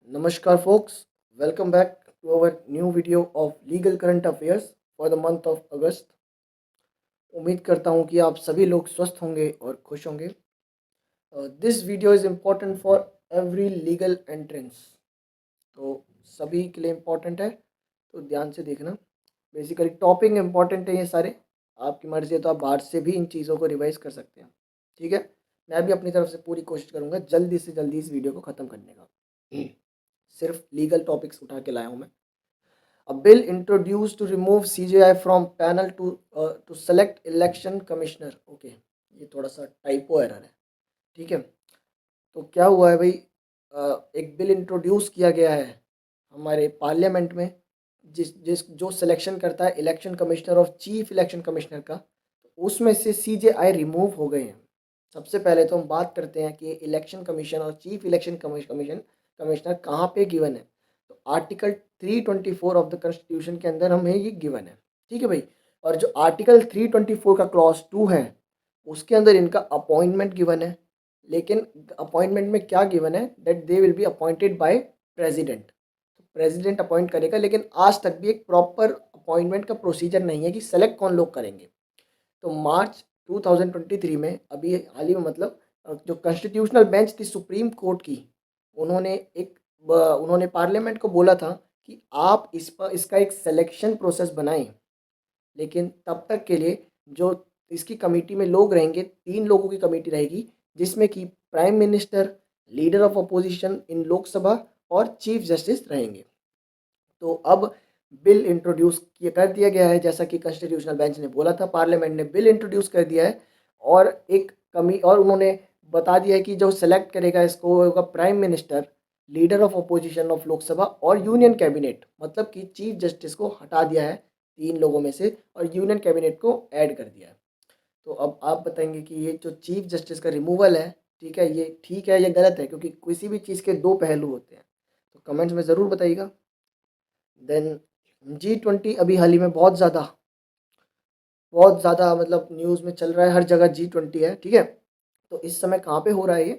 Namaskar, folks. Welcome back to our new video of legal current affairs for the month of August. उम्मीद करता हूँ कि आप सभी लोग स्वस्थ होंगे और खुश होंगे. This video is important for every legal entrance. तो सभी के लिए इम्पॉर्टेंट है, तो ध्यान से देखना. बेसिकली टॉपिक इम्पॉर्टेंट है ये सारे. आपकी मर्ज़ी है तो आप बाहर से भी इन चीज़ों को रिवाइज कर सकते हैं. ठीक है. मैं भी अपनी तरफ से पूरी कोशिश करूँगा जल्दी से जल्दी इस वीडियो को ख़त्म करने का. सिर्फ लीगल टॉपिक्स उठा के लाया हूँ मैं. A bill introduced to remove CJI from panel to select election commissioner. Okay, ये थोड़ा सा टाइपो एरर है. ठीक है. तो क्या हुआ है भाई, एक बिल इंट्रोड्यूस किया गया है हमारे पार्लियामेंट में जिस जिस जो सिलेक्शन करता है इलेक्शन कमिश्नर और चीफ इलेक्शन कमिश्नर का. उसमें से CJI रिमूव हो गए हैं. सबसे पहले तो हम बात करते हैं कि इलेक्शन कमीशन और चीफ इलेक्शन कमिश्नर कहाँ पे गिवन है. तो आर्टिकल 324 ऑफ द कॉन्स्टिट्यूशन के अंदर हमें ये गिवन है. ठीक है भाई. और जो आर्टिकल 324 का क्लॉज 2 है उसके अंदर इनका अपॉइंटमेंट गिवन है. लेकिन अपॉइंटमेंट में क्या गिवन है, that they will be appointed by president. President appoint करेगा, लेकिन आज तक भी एक प्रॉपर अपॉइंटमेंट का प्रोसीजर नहीं है कि सेलेक्ट कौन लोग करेंगे. तो मार्च 2023 में अभी हाल ही में, मतलब जो कॉन्स्टिट्यूशनल बेंच थी सुप्रीम कोर्ट की, उन्होंने उन्होंने पार्लियामेंट को बोला था कि आप इस पर इसका एक सिलेक्शन प्रोसेस बनाएं. लेकिन तब तक के लिए जो इसकी कमेटी में लोग रहेंगे, 3 लोगों की कमेटी रहेगी, जिसमें कि prime minister, leader of opposition in Lok Sabha और चीफ जस्टिस रहेंगे. तो अब बिल इंट्रोड्यूस कर दिया गया है, जैसा कि कॉन्स्टिट्यूशनल बेंच ने बोला था. पार्लियामेंट ने बिल इंट्रोड्यूस कर दिया है और और उन्होंने बता दिया है कि जो सेलेक्ट करेगा इसको होगा prime minister, leader of opposition of Lok Sabha और यूनियन कैबिनेट. मतलब कि चीफ जस्टिस को हटा दिया है 3 लोगों में से और यूनियन कैबिनेट को ऐड कर दिया है. तो अब आप बताएंगे कि ये जो चीफ जस्टिस का रिमूवल है, ठीक है, ये ठीक है या गलत है, क्योंकि किसी भी चीज़ के दो पहलू होते हैं. तो कमेंट्स में ज़रूर बताइएगा. देन G20 अभी हाल ही में बहुत ज़्यादा मतलब न्यूज़ में चल रहा है. हर जगह G20 है. ठीक है. तो इस समय कहाँ पे हो रहा है ये,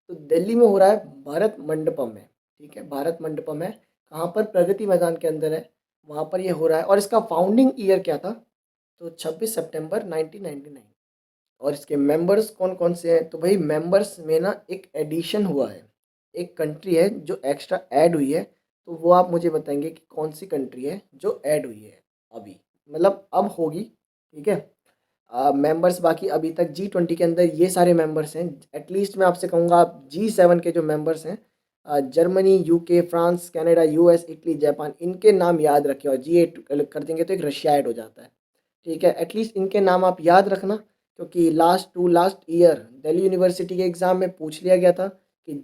तो दिल्ली में हो रहा है, भारत मंडपम में. ठीक है, भारत मंडपम है. कहाँ पर, प्रगति मैदान के अंदर है. वहाँ पर ये हो रहा है. और इसका फाउंडिंग ईयर क्या था, तो 26 सितंबर 1999. और इसके मेंबर्स कौन कौन से हैं, तो भाई मेंबर्स में ना एक एडिशन हुआ है. एक कंट्री है जो एक्स्ट्रा ऐड हुई है. तो वो आप मुझे बताएंगे कि कौन सी कंट्री है जो ऐड हुई है अभी, मतलब अब होगी. ठीक है. मेंबर्स बाकी अभी तक G20 के अंदर ये सारे मेंबर्स हैं. एटलीस्ट मैं आपसे कहूँगा, आप G7 के जो मेंबर्स हैं, Germany, UK, France, Canada, US, Italy, Japan, इनके नाम याद रखें. और G8 कर देंगे तो एक रशिया ऐड हो जाता है. ठीक है. एटलीस्ट इनके नाम आप याद रखना, क्योंकि लास्ट ईयर दिल्ली यूनिवर्सिटी के एग्ज़ाम में पूछ लिया गया था कि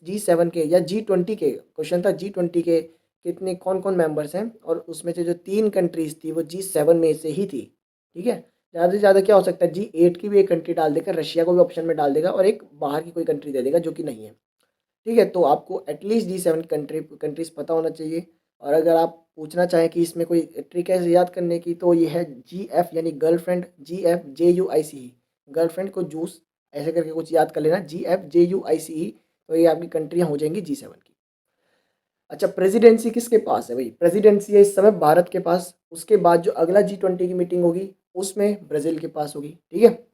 G7 के या G20 के, क्वेश्चन था G20 के कितने कौन कौन मेंबर्स हैं, और उसमें से जो 3 कंट्रीज़ थी वो G7 में से ही थी. ठीक है. ज़्यादा से ज़्यादा क्या हो सकता है, G8 की भी एक कंट्री डाल देगा, रशिया को भी ऑप्शन में डाल देगा और एक बाहर की कोई कंट्री दे देगा जो कि नहीं है. ठीक है. तो आपको एटलीस्ट G7 कंट्रीज़ पता होना चाहिए. और अगर आप पूछना चाहें कि इसमें कोई ट्रिक है याद करने की, तो ये है GF यानी गर्लफ्रेंड, GFJUICE, गर्लफ्रेंड को जूस, ऐसे करके कुछ याद कर लेना, GFJUICE. तो ये आपकी कंट्रियाँ हो जाएंगी G7 की. अच्छा, प्रेसिडेंसी किसके पास है भाई, प्रेसिडेंसी है इस समय भारत के पास. उसके बाद जो अगला G20 की मीटिंग होगी उसमें ब्राज़ील के पास होगी. ठीक है.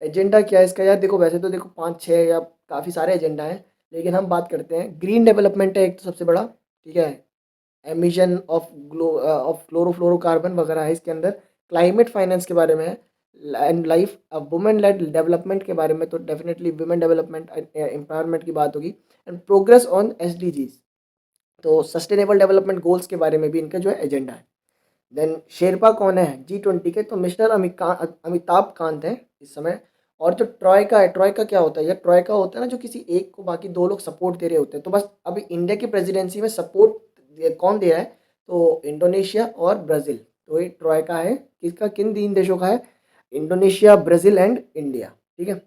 एजेंडा क्या है इसका यार, देखो वैसे तो देखो 5-6 या काफ़ी सारे एजेंडा हैं, लेकिन हम बात करते हैं ग्रीन डेवलपमेंट है एक तो सबसे बड़ा. ठीक है. एमिशन ऑफ क्लोरोफ्लोरोकार्बन वगैरह है इसके अंदर. क्लाइमेट फाइनेंस के बारे में है. And life women lead development के बारे में, तो डेफिनेटली वुमेन डेवलपमेंट एम्पावरमेंट की बात होगी. एंड प्रोग्रेस ऑन SDGs, तो सस्टेनेबल डेवलपमेंट गोल्स के बारे में भी इनका जो है एजेंडा है. देन शेरपा कौन है G20 के, तो मिस्टर अमिताभ कांत हैं इस समय. और जो ट्रॉयका है, ट्रॉयका क्या होता है, या ट्रॉयका होता है ना जो किसी एक को बाकी 2 लोग सपोर्ट दे रहे होते हैं. तो बस अभी इंडिया की प्रेसिडेंसी में सपोर्ट कौन दे रहा है, तो इंडोनेशिया और ब्राज़ील. तो ये ट्रॉयका है किसका, किन 3 देशों का है, इंडोनेशिया, ब्राज़ील एंड इंडिया. ठीक है.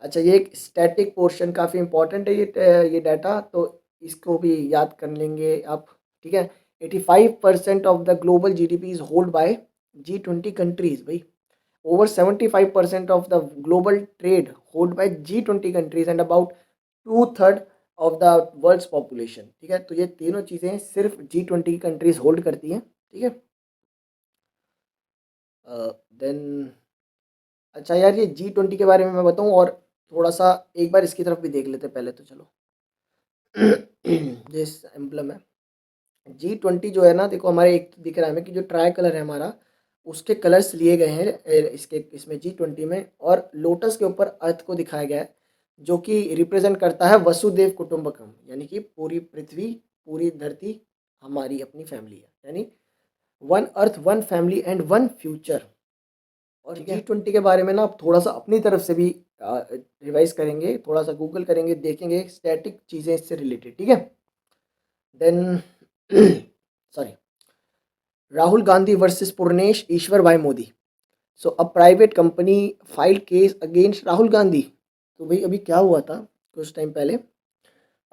अच्छा, ये एक स्टैटिक पोर्शन काफ़ी इंपॉर्टेंट है ये डाटा, तो इसको भी याद कर लेंगे आप. ठीक है. 85% of the global GDP is hold by G20 countries भाई. Over 75% of the global trade hold by G20 countries. And about 2/3 of the world's population, ठीक है। तो ये तीनों चीज़ें सिर्फ G20 की कंट्रीज होल्ड करती हैं, ठीक है। देन अच्छा यार, ये G20 के बारे में मैं बताऊं, और थोड़ा सा एक बार इसकी तरफ भी देख लेते हैं पहले तो, चलो। ये एम्बलम है G20 जो है ना, देखो हमारे एक तो दिख रहा है हमें कि जो ट्राई कलर है हमारा, उसके कलर्स लिए गए हैं इसके इसमें G20 में, और लोटस के ऊपर अर्थ को दिखाया गया है, जो कि रिप्रेजेंट करता है वसुदेव कुटुंबकम, यानी कि पूरी पृथ्वी, पूरी धरती हमारी अपनी फैमिली है, यानी one earth, one family and one future. और G20 के बारे में ना आप थोड़ा सा अपनी तरफ से भी रिवाइज करेंगे, थोड़ा सा गूगल करेंगे, देखेंगे स्टैटिक चीज़ें इससे रिलेटेड, ठीक है। Then sorry, Rahul Gandhi versus Purnesh Ishwar Bhai Modi. So a private company filed case against Rahul Gandhi. तो भाई अभी क्या हुआ था, कुछ टाइम पहले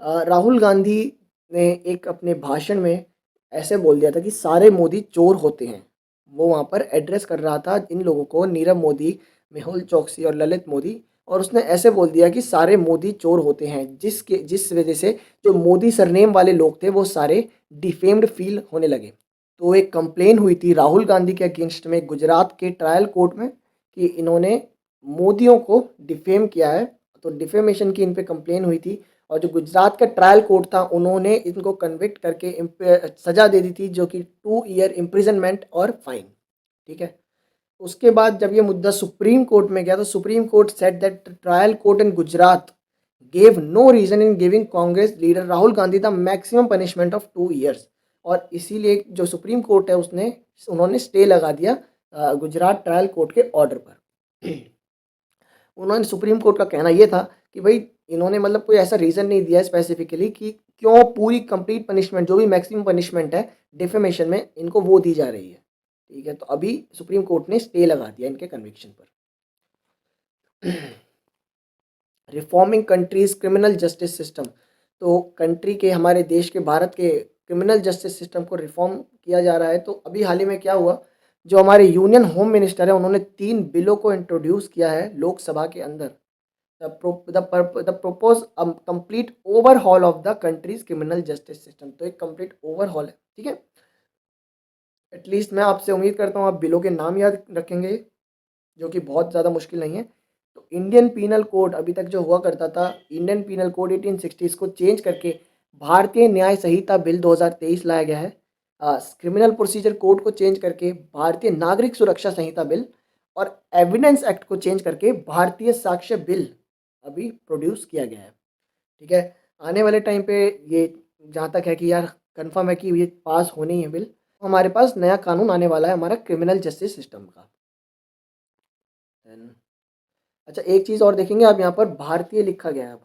राहुल गांधी ने एक अपने भाषण में ऐसे बोल दिया था कि सारे मोदी चोर होते हैं। वो वहाँ पर एड्रेस कर रहा था इन लोगों को, नीरव मोदी, मेहुल चोकसी और ललित मोदी, और उसने ऐसे बोल दिया कि सारे मोदी चोर होते हैं, जिस वजह से जो मोदी सरनेम वाले लोग थे वो सारे डिफेम्ड फील होने लगे। तो एक कंप्लेन हुई थी राहुल गांधी के अगेंस्ट में गुजरात के ट्रायल कोर्ट में कि इन्होंने मोदियों को डिफेम किया है, तो डिफेमेशन की इन पे कंप्लेन हुई थी। और जो गुजरात का ट्रायल कोर्ट था, उन्होंने इनको कन्विक्ट करके सजा दे दी थी, जो कि 2 ईयर इम्प्रिजनमेंट और फाइन, ठीक है। उसके बाद जब ये मुद्दा सुप्रीम कोर्ट में गया, तो supreme court said that trial court in Gujarat gave no reason in giving Congress leader Rahul Gandhi the maximum punishment of 2 years. और इसीलिए जो सुप्रीम कोर्ट है उसने उन्होंने स्टे लगा दिया गुजरात ट्रायल कोर्ट के ऑर्डर पर। उन्होंने, सुप्रीम कोर्ट का कहना ये था कि भाई इन्होंने मतलब कोई ऐसा रीज़न नहीं दिया स्पेसिफिकली कि क्यों पूरी कंप्लीट पनिशमेंट, जो भी मैक्सिमम पनिशमेंट है डिफेमेशन में, इनको वो दी जा रही है, ठीक है। तो अभी सुप्रीम कोर्ट ने स्टे लगा दिया इनके कन्विक्शन पर। Reforming countries criminal justice system. तो कंट्री के, हमारे देश के, भारत के क्रिमिनल जस्टिस सिस्टम को रिफॉर्म किया जा रहा है। तो अभी हाल ही में क्या हुआ, जो हमारे यूनियन होम मिनिस्टर है, उन्होंने 3 बिलों को इंट्रोड्यूस किया है लोकसभा के अंदर। The propose complete overhaul of the countries criminal justice system. तो एक कंप्लीट ओवरहॉल है, ठीक है। एटलीस्ट मैं आपसे उम्मीद करता हूँ आप बिलों के नाम याद रखेंगे, जो कि बहुत ज़्यादा मुश्किल नहीं है। तो इंडियन पीनल कोड अभी तक जो हुआ करता था, इंडियन पीनल कोड 1860 को चेंज करके भारतीय न्याय संहिता बिल 2023 लाया गया है। क्रिमिनल प्रोसीजर कोड को चेंज करके भारतीय नागरिक सुरक्षा संहिता बिल, और एविडेंस एक्ट को चेंज करके भारतीय साक्ष्य बिल अभी प्रोड्यूस किया गया है, ठीक है। आने वाले टाइम पे ये, जहाँ तक है कि यार कंफर्म है कि ये पास होनी है बिल, हमारे पास नया कानून आने वाला है हमारा क्रिमिनल जस्टिस सिस्टम का। Then, अच्छा एक चीज़ और देखेंगे आप, यहाँ पर भारतीय लिखा गया है, अब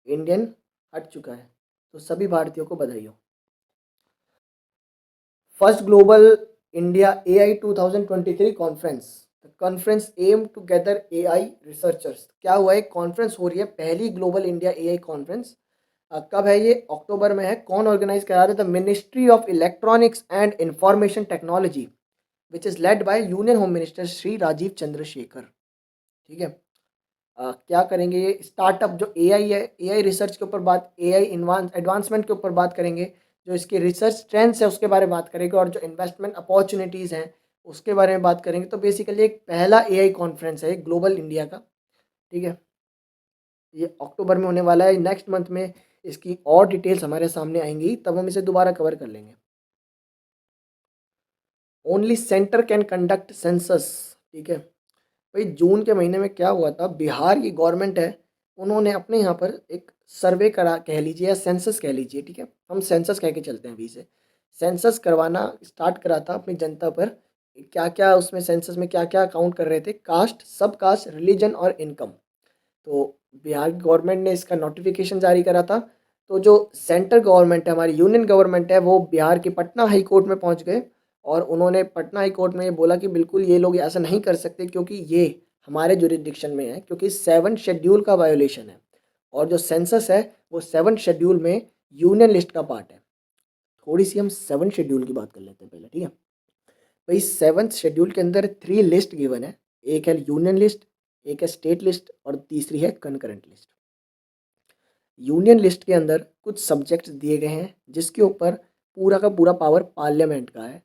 इंडियन हट चुका है, तो सभी भारतीयों को बधाई हो। First global India AI 2023 conference. Conference aim to gather AI researchers. क्या हुआ है, कॉन्फ्रेंस हो रही है, पहली ग्लोबल इंडिया AI कॉन्फ्रेंस। कब है ये, अक्टूबर में है। कौन ऑर्गेनाइज करा रहे, the ministry of electronics and information technology, which is led by union home minister Shri Rajeev Chandrasekhar, ठीक है। क्या करेंगे, ये स्टार्टअप जो AI है, AI रिसर्च के ऊपर बात, AI एडवांसमेंट के ऊपर बात करेंगे, जो इसके रिसर्च स्ट्रेंथ्स है उसके बारे में बात करेंगे, और जो इन्वेस्टमेंट अपॉर्चुनिटीज़ हैं उसके बारे में बात करेंगे। तो बेसिकली एक पहला AI कॉन्फ्रेंस है ग्लोबल इंडिया का, ठीक है। ये अक्टूबर में होने वाला है, नेक्स्ट मंथ में इसकी और डिटेल्स हमारे सामने आएंगी, तब हम इसे दोबारा कवर कर लेंगे। Only centre can conduct census, ठीक है। भाई जून के महीने में क्या हुआ था, बिहार की गवर्नमेंट है, उन्होंने अपने यहाँ पर एक सर्वे करा कह लीजिए, या सेंसस कह लीजिए, ठीक है। हम सेंसस कह के चलते हैं अभी से। सेंसस करवाना स्टार्ट करा था अपनी जनता पर। क्या क्या उसमें सेंसस में क्या क्या काउंट कर रहे थे, कास्ट, सब कास्ट, रिलीजन और इनकम। तो बिहार गवर्नमेंट ने इसका नोटिफिकेशन जारी करा था। तो जो सेंट्रल गवर्नमेंट है, हमारी यूनियन गवर्नमेंट है, वो बिहार के पटना हाई कोर्ट में पहुंच गए, और उन्होंने पटना हाई कोर्ट में ये बोला कि बिल्कुल ये लोग ऐसा नहीं कर सकते, क्योंकि ये हमारे जुरिडिक्शन में है, क्योंकि 7 शेड्यूल का वायोलेशन है। और जो सेंसस है वो 7 शेड्यूल में यूनियन लिस्ट का पार्ट है। थोड़ी सी हम 7 शेड्यूल की बात कर लेते हैं पहले, ठीक है। भाई 7th शेड्यूल के अंदर 3 लिस्ट गिवन है। एक है यूनियन लिस्ट, एक है स्टेट लिस्ट, और तीसरी है कंकरेंट लिस्ट। यूनियन लिस्ट के अंदर कुछ सब्जेक्ट्स दिए गए हैं जिसके ऊपर पूरा का पूरा पावर पार्लियामेंट का है,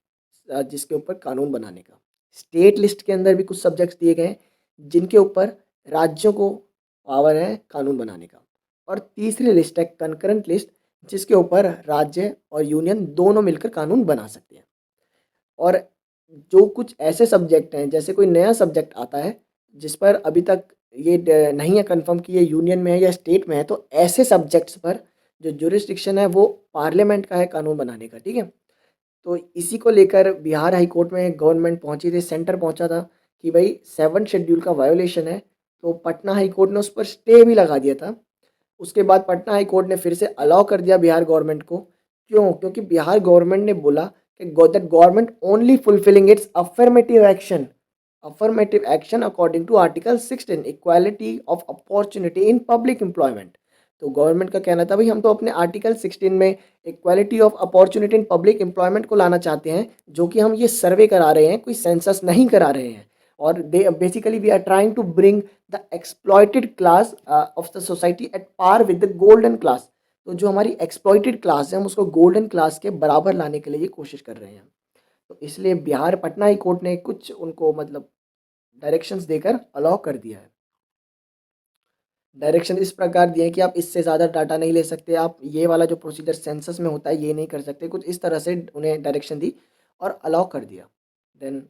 जिसके ऊपर कानून बनाने का। स्टेट लिस्ट के अंदर भी कुछ सब्जेक्ट्स दिए गए हैं जिनके ऊपर राज्यों को पावर है कानून बनाने का। और तीसरी लिस्ट है कंकरेंट लिस्ट, जिसके ऊपर राज्य और यूनियन दोनों मिलकर कानून बना सकते हैं। और जो कुछ ऐसे सब्जेक्ट हैं, जैसे कोई नया सब्जेक्ट आता है जिस पर अभी तक ये नहीं है कंफर्म कि ये यूनियन में है या स्टेट में है, तो ऐसे सब्जेक्ट्स पर जो जुरिस्डिक्शन है वो पार्लियामेंट का है कानून बनाने का। ठीक है, तो इसी को लेकर बिहार हाई कोर्ट में गवर्नमेंट पहुंची थी, सेंटर पहुंचा था कि भाई 7 शेड्यूल का वायोलेशन है। तो पटना हाई कोर्ट ने उस पर स्टे भी लगा दिया था। उसके बाद पटना हाई कोर्ट ने फिर से अलाउ कर दिया बिहार गवर्नमेंट को। क्यों? क्योंकि बिहार गवर्नमेंट ने बोला कि that government only fulfilling its affirmative action according to article 16 equality of opportunity in public employment. तो गवर्नमेंट का कहना था भाई हम तो अपने आर्टिकल 16 में equality of opportunity in public employment को लाना चाहते हैं, जो कि हम ये सर्वे करा रहे हैं, कोई सेंसस नहीं करा रहे हैं। और basically we are trying to bring the exploited class of the society at par with the golden class. तो जो हमारी एक्सप्लॉइटेड क्लास है हम उसको गोल्डन क्लास के बराबर लाने के लिए ये कोशिश कर रहे हैं। तो इसलिए बिहार पटना हाई कोर्ट ने कुछ उनको मतलब डायरेक्शंस देकर अलाउ कर दिया है। डायरेक्शन इस प्रकार दिए हैं कि आप इससे ज़्यादा डाटा नहीं ले सकते, आप ये वाला जो प्रोसीजर सेंसस में होता है ये नहीं कर सकते, कुछ इस तरह से उन्हें डायरेक्शन दी और अलाउ कर दिया। Then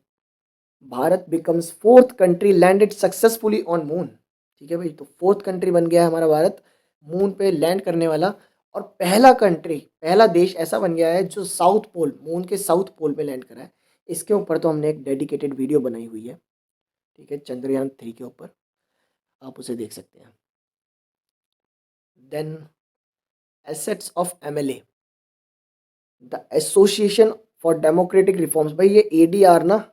Bharat becomes fourth country landed successfully on moon. ठीक है भाई, तो फोर्थ कंट्री बन गया है हमारा भारत मून पे लैंड करने वाला। और पहला देश ऐसा बन गया है जो साउथ पोल, मून के साउथ पोल पे लैंड करा है। इसके ऊपर तो हमने एक डेडिकेटेड वीडियो बनाई हुई है, ठीक है, चंद्रयान 3 के ऊपर, आप उसे देख सकते हैं। Then assets of MLA, the association for democratic reforms. भाई ये एडीआर ना,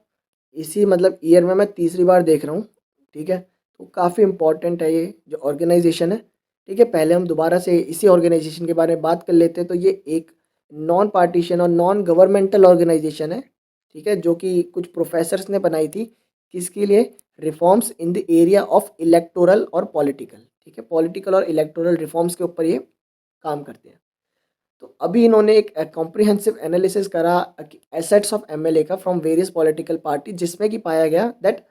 इसी मतलब ईयर में मैं तीसरी बार देख रहा हूँ। ठीक है, तो काफ़ी इम्पोर्टेंट है ये जो ऑर्गेनाइजेशन है। ठीक है, पहले हम दोबारा से इसी ऑर्गेनाइजेशन के बारे में बात कर लेते हैं। तो ये एक नॉन पार्टीशन और नॉन गवर्नमेंटल ऑर्गेनाइजेशन है। ठीक है, जो कि कुछ प्रोफेसर्स ने बनाई थी, किसके लिए? Reforms in the area of electoral और पॉलिटिकल। ठीक है, पॉलिटिकल और इलेक्टोरल रिफॉर्म्स के ऊपर ये काम करते हैं। तो अभी इन्होंने एक कॉम्प्रिहेंसिव एनालिसिस करा एसेट्स ऑफ एमएलए का फ्रॉम वेरियस पॉलिटिकल पार्टी, जिसमें कि पाया गया दैट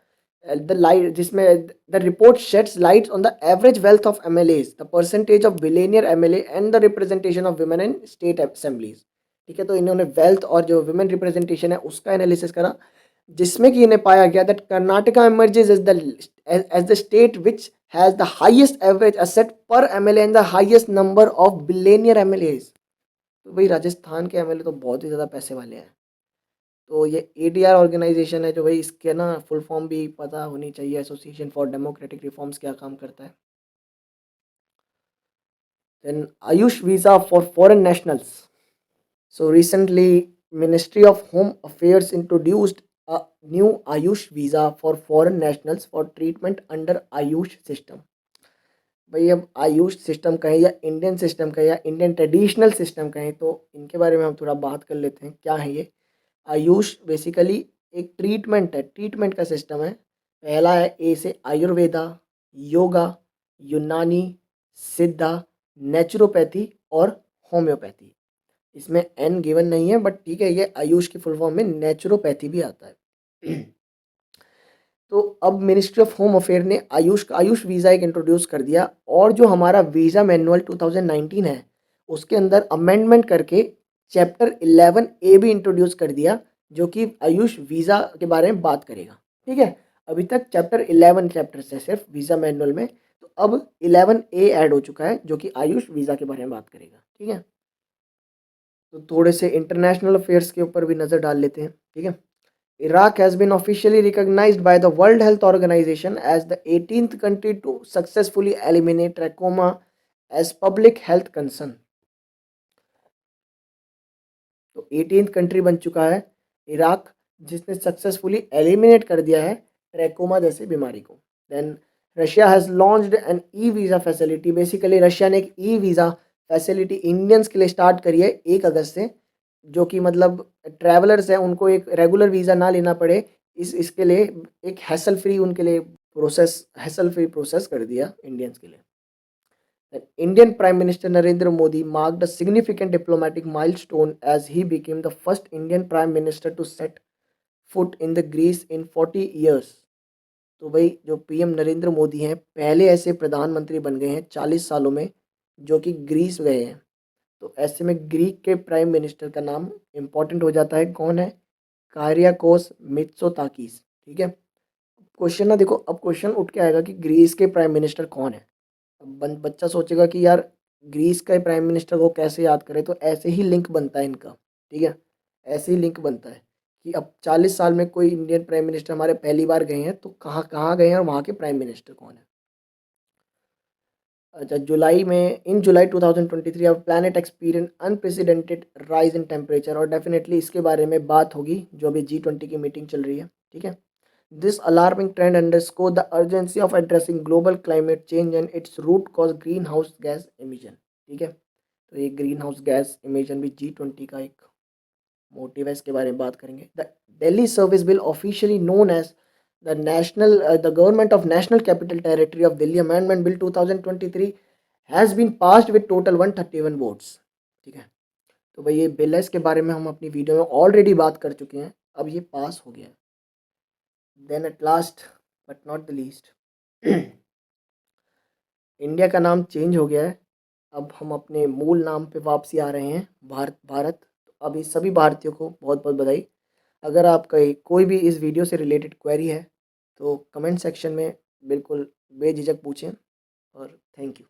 द लाइट जिसमें the report shades light on the average wealth of MLAs, the percentage of billionaire MLA and the representation of women in state assemblies. ठीक है, तो इन्होंने वेल्थ और जो वुमेन रिप्रेजेंटेशन है उसका एनालिसिस करा, जिसमें कि इन्हें पाया गया that Karnataka emerges as the state which has the highest average asset per MLA and the highest number of billionaire MLAs. तो भाई राजस्थान के एमएलए तो बहुत ही ज़्यादा पैसे वाले हैं। तो ये एडीआर ऑर्गेनाइजेशन है जो भाई इसके ना फुल फॉर्म भी पता होनी चाहिए, एसोसिएशन फॉर डेमोक्रेटिक रिफॉर्म्स क्या काम करता है। Then AYUSH visa for foreign nationals. So recently ministry of home affairs introduced a new AYUSH visa for foreign nationals for treatment under AYUSH system. भाई अब आयुष सिस्टम कहें या इंडियन सिस्टम कहें या इंडियन ट्रेडिशनल सिस्टम कहें, तो इनके बारे में हम थोड़ा बात कर लेते हैं क्या है ये। आयुष बेसिकली एक ट्रीटमेंट है, ट्रीटमेंट का सिस्टम है। पहला है ए से आयुर्वेदा, योगा, यूनानी, सिद्धा, नेचुरोपैथी और होम्योपैथी। इसमें एन गिवन नहीं है बट ठीक है, ये आयुष की फुल फॉर्म में नेचुरोपैथी भी आता है। तो अब मिनिस्ट्री ऑफ होम अफेयर ने आयुष वीज़ा एक इंट्रोड्यूस कर दिया, और जो हमारा वीज़ा मैनुअल 2019 है उसके अंदर अमेंडमेंट करके चैप्टर 11A भी इंट्रोड्यूस कर दिया, जो कि आयुष वीज़ा के बारे में बात करेगा। ठीक है, अभी तक चैप्टर 11 चैप्टर्स है सिर्फ वीज़ा मैनुअल में, तो अब 11A ऐड हो चुका है जो कि आयुष वीज़ा के बारे में बात करेगा। ठीक है, तो थोड़े से इंटरनेशनल अफेयर्स के ऊपर भी नज़र डाल लेते हैं। ठीक है, Iraq has been officially recognized by the World Health Organization as the 18th country to successfully eliminate trachoma as public health concern. तो 18th कंट्री बन चुका है इराक, जिसने सक्सेसफुली एलिमिनेट कर दिया है ट्रैकोमा जैसी बीमारी को। Then Russia has launched an e visa facility. Basically Russia ने एक ई वीज़ा फैसिलिटी इंडियंस के लिए स्टार्ट करी है 1 अगस्त से, जो कि मतलब ट्रैवलर्स हैं उनको एक रेगुलर वीज़ा ना लेना पड़े, इसके लिए एक हैसल फ्री कर दिया इंडियंस के लिए। Indian Prime Minister Narendra Modi marked a significant diplomatic milestone as he became the first Indian Prime Minister to set foot in the Greece in 40 years. तो भाई जो पीएम नरेंद्र मोदी हैं पहले ऐसे प्रधानमंत्री बन गए हैं 40 सालों में जो कि ग्रीस गए हैं। तो ऐसे में ग्रीक के प्राइम मिनिस्टर का नाम इम्पोर्टेंट हो जाता है। कौन है? कारियाकोस मित्सोताकिस। ठीक है। क्वेश्चन ना देखो, अब क्वेश्चन उठ के आएगा कि ग्रीस के प्राइम मिनिस्टर कौन है। अब बच्चा सोचेगा कि यार ग्रीस का प्राइम मिनिस्टर को कैसे याद करें, तो ऐसे ही लिंक बनता है इनका। ठीक है, ऐसे ही लिंक बनता है कि अब 40 साल में कोई इंडियन प्राइम मिनिस्टर हमारे पहली बार गए हैं, तो कहाँ कहाँ गए हैं और वहाँ के प्राइम मिनिस्टर कौन है। अच्छा, जुलाई में इन जुलाई 2023 अब planet experience unprecedented rise in temperature, और डेफिनेटली इसके बारे में बात होगी जो अभी G20 की मीटिंग चल रही है। ठीक है। This alarming trend underscore the urgency of addressing global climate change and its root cause green house gas emission. ठीक है, तो ये ग्रीन हाउस गैस इमिशन भी G20 का एक मोटिव है, इसके बारे में बात करेंगे। The Delhi service bill officially known as the government of national capital territory of Delhi amendment bill 2023 has been passed with total 131 votes. ठीक है, तो भाई ये बिल है, इसके बारे में हम अपनी वीडियो में ऑलरेडी बात कर चुके हैं। अब ये पास हो गया। Then at last but not the least, India का नाम चेंज हो गया है। अब हम अपने मूल नाम पे वापसी आ रहे हैं, भारत। तो अभी सभी भारतीयों को बहुत बहुत बधाई। अगर आपका कोई भी इस वीडियो से रिलेटेड क्वेरी है तो कमेंट सेक्शन में बिल्कुल बेझिझक पूछें, और थैंक यू।